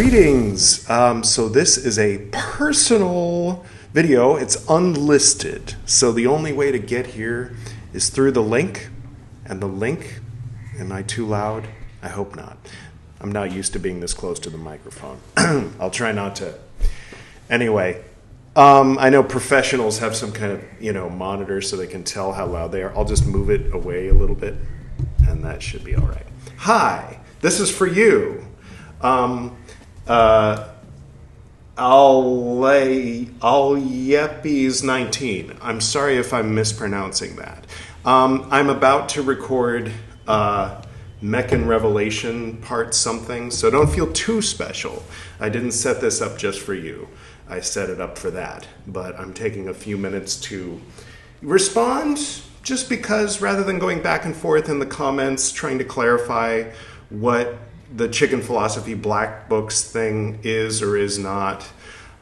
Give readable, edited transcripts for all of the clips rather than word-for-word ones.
Greetings. So this is a personal video. It's unlisted. So the only way to get here is through the link. And the link, am I too loud? I hope not. I'm not used to being this close to the microphone. I'll try not to. Anyway, I know professionals have some kind of, monitor so they can tell how loud they are. I'll just move it away a little bit, and that should be all right. Hi, this is for you. Yeppies 19. I'm sorry if I'm mispronouncing that. I'm about to record Meccan Revelation part something, so don't feel too special. I didn't set this up just for you. I set it up for that, but I'm taking a few minutes to respond just because rather than going back and forth in the comments trying to clarify what the chicken philosophy black books thing is or is not,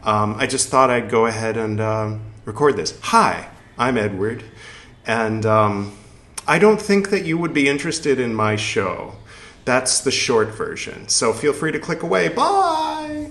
I just thought I'd go ahead and record this. Hi, I'm Edward, and I don't think that you would be interested in my show. That's the short version, so feel free to click away. Bye!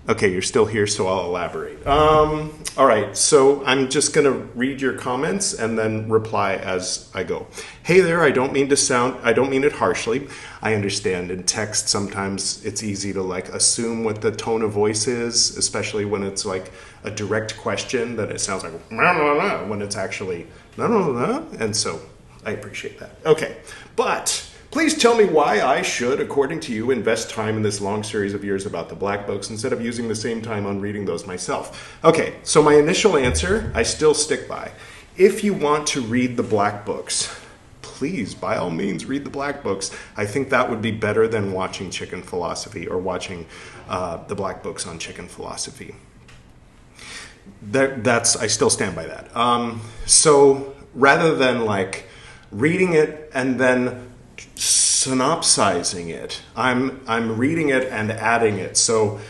Okay, you're still here, so I'll elaborate. All right, so I'm just going to read your comments and then reply as I go. Hey there, I don't mean it harshly. I understand in text sometimes it's easy to assume what the tone of voice is, especially when it's like a direct question that it sounds like blah, blah, blah, when it's actually blah, blah, blah, and so I appreciate that. Okay, but please tell me why I should, according to you, invest time in this long series of years about the black books instead of using the same time on reading those myself. Okay, so my initial answer, I still stick by. If you want to read the black books, please, by all means, read the black books. I think that would be better than watching chicken philosophy or watching the black books on chicken philosophy. I still stand by that. So rather than reading it and then synopsizing it, I'm reading it and adding it. So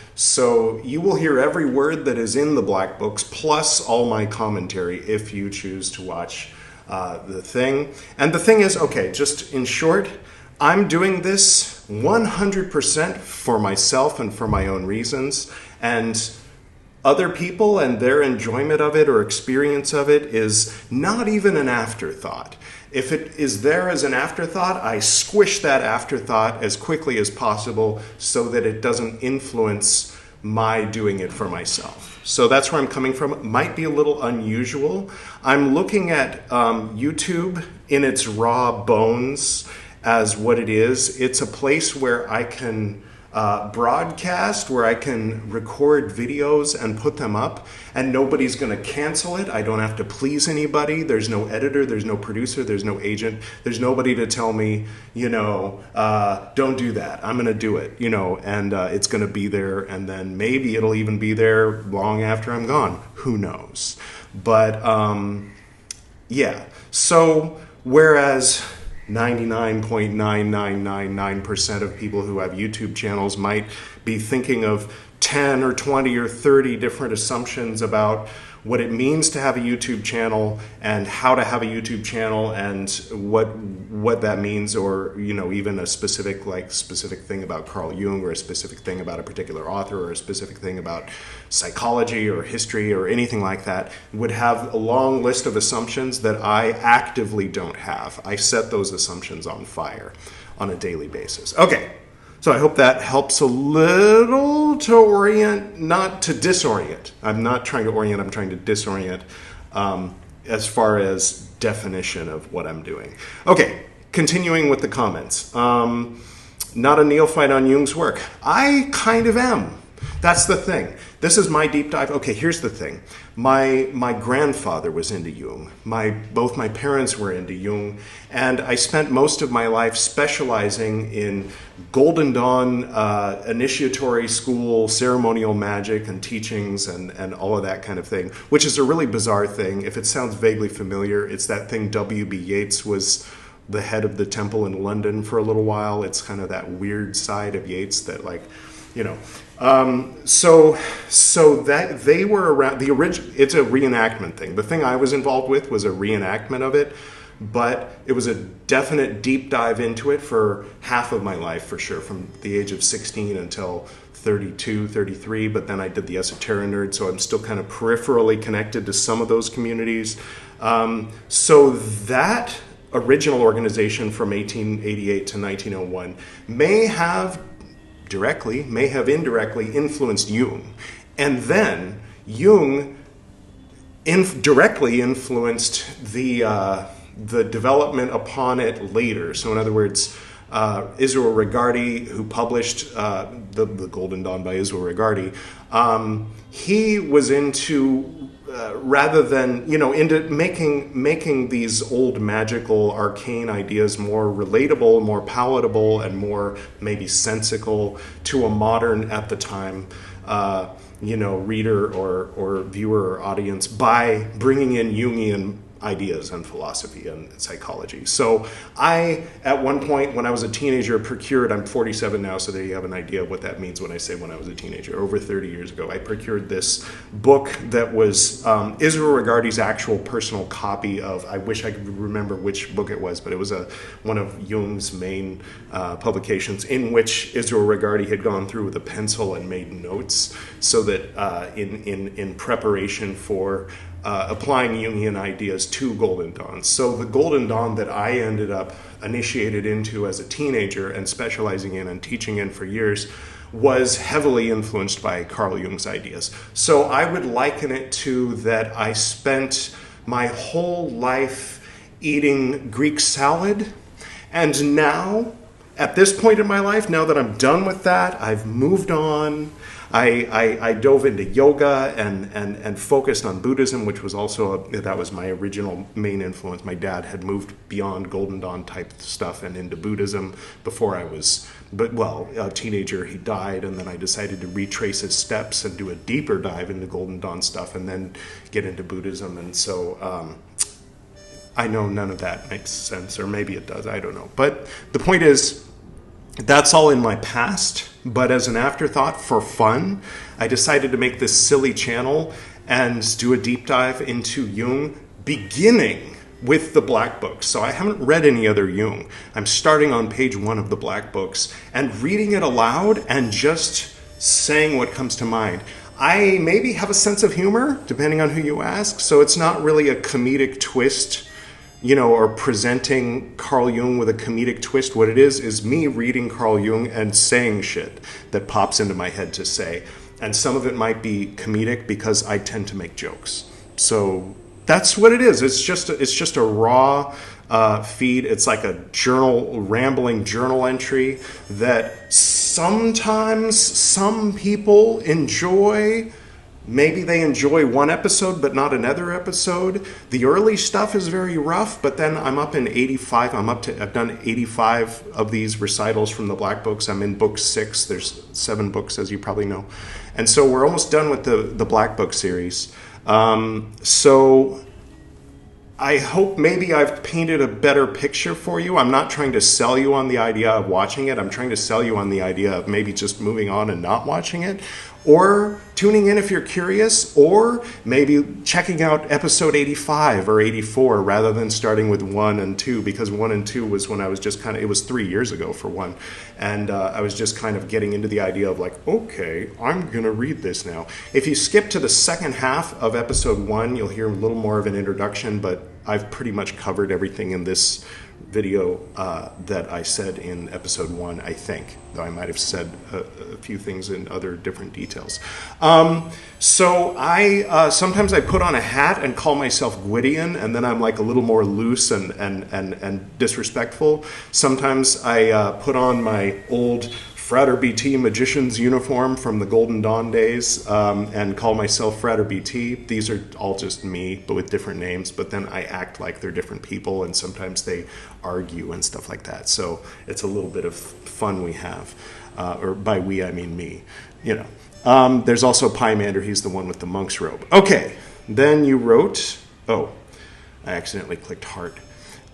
you will hear every word that is in the black books plus all my commentary if you choose to watch the thing. And the thing is, okay, just in short, I'm doing this 100% for myself and for my own reasons, and other people and their enjoyment of it or experience of it is not even an afterthought. If it is there as an afterthought, I squish that afterthought as quickly as possible so that it doesn't influence my doing it for myself. So that's where I'm coming from. It might be a little unusual. I'm looking at YouTube in its raw bones as what it is. It's a place where I can broadcast, where I can record videos and put them up, and nobody's going to cancel it. I don't have to please anybody. There's no editor, there's no producer, there's no agent, there's nobody to tell me, don't do that. I'm going to do it, and it's going to be there, and then maybe it'll even be there long after I'm gone. Who knows? But yeah, so whereas 99.9999% of people who have YouTube channels might be thinking of 10 or 20 or 30 different assumptions about what it means to have a YouTube channel and how to have a YouTube channel and what that means, or even a specific thing about Carl Jung, or a specific thing about a particular author, or a specific thing about psychology or history or anything like that, would have a long list of assumptions that I actively don't have. I set those assumptions on fire on a daily basis. Okay. So I hope that helps a little to orient, not to disorient. I'm not trying to orient, I'm trying to disorient as far as definition of what I'm doing. Okay, continuing with the comments. Not a neophyte on Jung's work. I kind of am. That's the thing. This is my deep dive. Okay, here's the thing. My grandfather was into Jung. Both my parents were into Jung, and I spent most of my life specializing in Golden Dawn, initiatory school, ceremonial magic and teachings and all of that kind of thing, which is a really bizarre thing. If it sounds vaguely familiar, it's that thing W.B. Yeats was the head of the temple in London for a little while. It's kind of that weird side of Yeats that so that they were around the original. It's a reenactment thing. The thing I was involved with was a reenactment of it, but it was a definite deep dive into it for half of my life, for sure, from the age of 16 until 32, 33, but then I did the Esoteric Nerd, so I'm still kind of peripherally connected to some of those communities. So that original organization from 1888 to 1901 may have directly, may have indirectly influenced Jung. And then Jung directly influenced the development upon it later. So in other words, Israel Regardie, who published the Golden Dawn by Israel Regardie, he was into rather than into making these old magical arcane ideas more relatable, more palatable, and more maybe sensical to a modern at the time reader or viewer or audience by bringing in Jungian ideas and philosophy and psychology. So I, at one point when I was a teenager, procured, I'm 47 now, so there you have an idea of what that means when I say when I was a teenager, over 30 years ago, I procured this book that was Israel Regardie's actual personal copy of, I wish I could remember which book it was, but it was one of Jung's main publications in which Israel Regardie had gone through with a pencil and made notes so that in preparation for applying Jungian ideas to Golden Dawn. So the Golden Dawn that I ended up initiated into as a teenager and specializing in and teaching in for years was heavily influenced by Carl Jung's ideas. So I would liken it to that I spent my whole life eating Greek salad, and now, at this point in my life, now that I'm done with that, I've moved on. I dove into yoga and focused on Buddhism, which was also, that was my original main influence. My dad had moved beyond Golden Dawn type stuff and into Buddhism before I was, a teenager. He died, and then I decided to retrace his steps and do a deeper dive into Golden Dawn stuff and then get into Buddhism. And so I know none of that makes sense, or maybe it does, I don't know. But the point is, that's all in my past, but as an afterthought for fun, I decided to make this silly channel and do a deep dive into Jung, beginning with the Black Books. So I haven't read any other Jung. I'm starting on page 1 of the Black Books and reading it aloud and just saying what comes to mind. I maybe have a sense of humor, depending on who you ask, so it's not really a comedic twist, or presenting Carl Jung with a comedic twist. What it is me reading Carl Jung and saying shit that pops into my head to say. And some of it might be comedic because I tend to make jokes. So that's what it is. It's just a raw feed. It's like a rambling journal entry that sometimes some people enjoy. Maybe they enjoy one episode, but not another episode. The early stuff is very rough, but then I'm up in 85. I've done 85 of these recitals from the Black Books. I'm in book 6. There's 7 books, as you probably know. And so we're almost done with the Black Book series. So I hope maybe I've painted a better picture for you. I'm not trying to sell you on the idea of watching it. I'm trying to sell you on the idea of maybe just moving on and not watching it, or tuning in if you're curious, or maybe checking out episode 85 or 84 rather than starting with 1 and 2, because 1 and 2 was when I was just it was 3 years ago for one, and I was just kind of getting into the idea of like, okay, I'm going to read this now. If you skip to the second half of episode 1, you'll hear a little more of an introduction, but I've pretty much covered everything in this video that I said in episode 1, I think, though I might have said a few things in other different details. So I sometimes I put on a hat and call myself Gwydion, and then I'm like a little more loose and disrespectful. Sometimes I put on my old Frater BT magician's uniform from the Golden Dawn days and call myself Frater BT. These are all just me, but with different names. But then I act like they're different people, and sometimes they argue and stuff like that. So it's a little bit of fun we have. Or by we, I mean me. There's also Pymander. He's the one with the monk's robe. Okay, then you wrote... Oh, I accidentally clicked heart.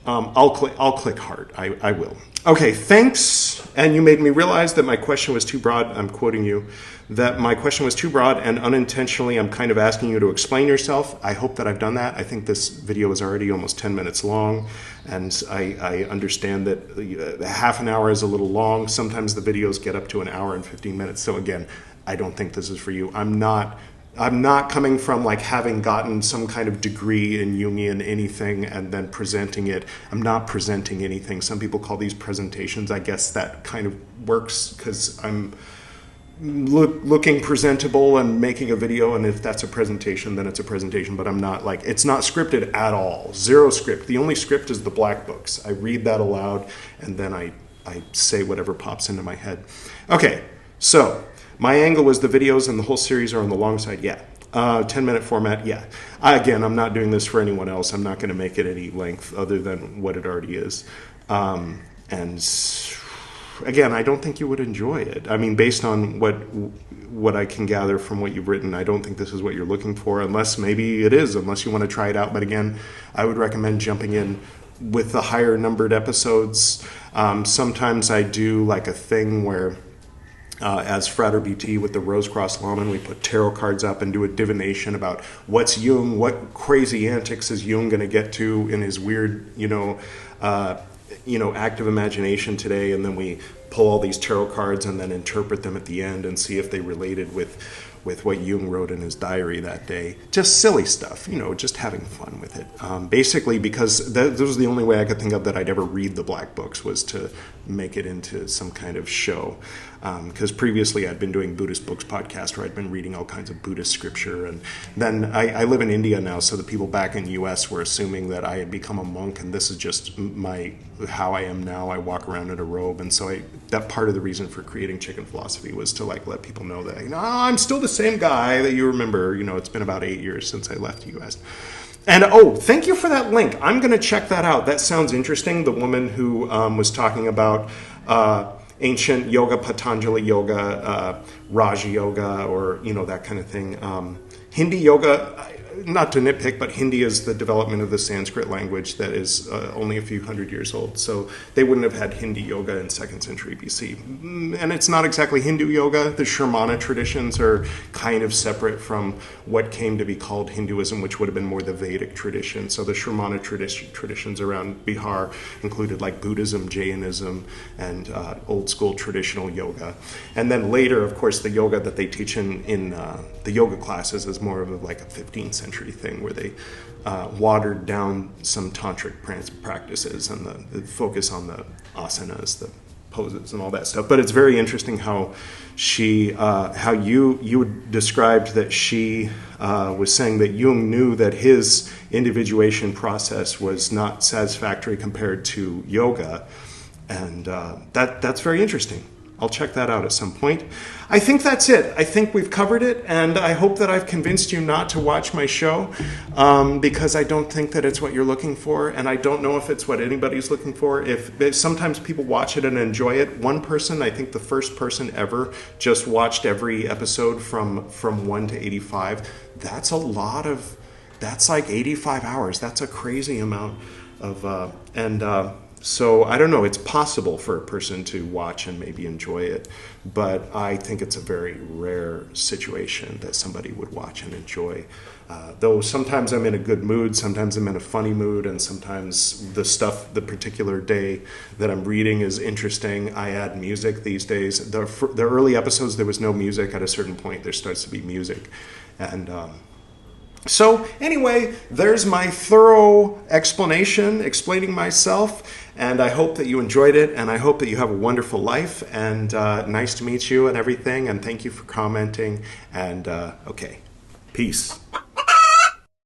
I'll click heart. I will. Okay, thanks. And you made me realize that my question was too broad. I'm quoting you. That my question was too broad, and unintentionally I'm kind of asking you to explain yourself. I hope that I've done that. I think this video is already almost 10 minutes long, and I understand that half an hour is a little long. Sometimes the videos get up to an hour and 15 minutes. So again, I don't think this is for you. I'm not coming from like having gotten some kind of degree in Jungian anything and then presenting it. I'm not presenting anything. Some people call these presentations. I guess that kind of works because I'm looking presentable and making a video, and if that's a presentation, then it's a presentation, but I'm not like, it's not scripted at all. Zero script. The only script is the black books. I read that aloud, and then I say whatever pops into my head. Okay, so my angle was the videos and the whole series are on the long side, yeah. 10-minute format, yeah. Again, I'm not doing this for anyone else. I'm not going to make it any length other than what it already is. And again, I don't think you would enjoy it. I mean, based on what I can gather from what you've written, I don't think this is what you're looking for, unless maybe it is, unless you want to try it out. But again, I would recommend jumping in with the higher numbered episodes. Sometimes I do like a thing where, as Frater BT with the Rose Cross Lawman, we put tarot cards up and do a divination about what's Jung, what crazy antics is Jung going to get to in his weird, active imagination today, and then we pull all these tarot cards and then interpret them at the end and see if they related with what Jung wrote in his diary that day. Just silly stuff, just having fun with it. Basically, because that was the only way I could think of that I'd ever read the black books, was to make it into some kind of show. Because previously I'd been doing Buddhist Books podcast where I'd been reading all kinds of Buddhist scripture. And then I live in India now, so the people back in the U.S. were assuming that I had become a monk, and this is just how I am now. I walk around in a robe, and so that part of the reason for creating Chicken Philosophy was to let people know that I'm still the same guy that you remember. It's been about 8 years since I left the U.S. And thank you for that link. I'm going to check that out. That sounds interesting. The woman who was talking about ancient yoga, Patanjali yoga, Raja yoga, or that kind of thing. Hindi yoga, not to nitpick, but Hindi is the development of the Sanskrit language that is only a few hundred years old. So they wouldn't have had Hindi yoga in 2nd century BC. And it's not exactly Hindu yoga. The Shramana traditions are kind of separate from what came to be called Hinduism, which would have been more the Vedic tradition. So the Shramana traditions around Bihar included like Buddhism, Jainism, and old school traditional yoga. And then later, of course, the yoga that they teach in the yoga classes is more of like a 15th century thing where they watered down some tantric practices and the focus on the asanas, the poses, and all that stuff. But it's very interesting how you described that she was saying that Jung knew that his individuation process was not satisfactory compared to yoga, and that's very interesting. I'll check that out at some point. I think that's it. I think we've covered it, and I hope that I've convinced you not to watch my show, because I don't think that it's what you're looking for, and I don't know if it's what anybody's looking for. If sometimes people watch it and enjoy it. One person, I think the first person ever, just watched every episode from 1 to 85. That's that's like 85 hours. That's a crazy amount of, so I don't know, it's possible for a person to watch and maybe enjoy it, but I think it's a very rare situation that somebody would watch and enjoy. Though sometimes I'm in a good mood, sometimes I'm in a funny mood, and sometimes the particular day that I'm reading is interesting. I add music these days. The early episodes, there was no music. At a certain point, there starts to be music. And so anyway, there's my thorough explanation, explaining myself, and I hope that you enjoyed it, and I hope that you have a wonderful life, and nice to meet you and everything, and thank you for commenting, and okay, peace.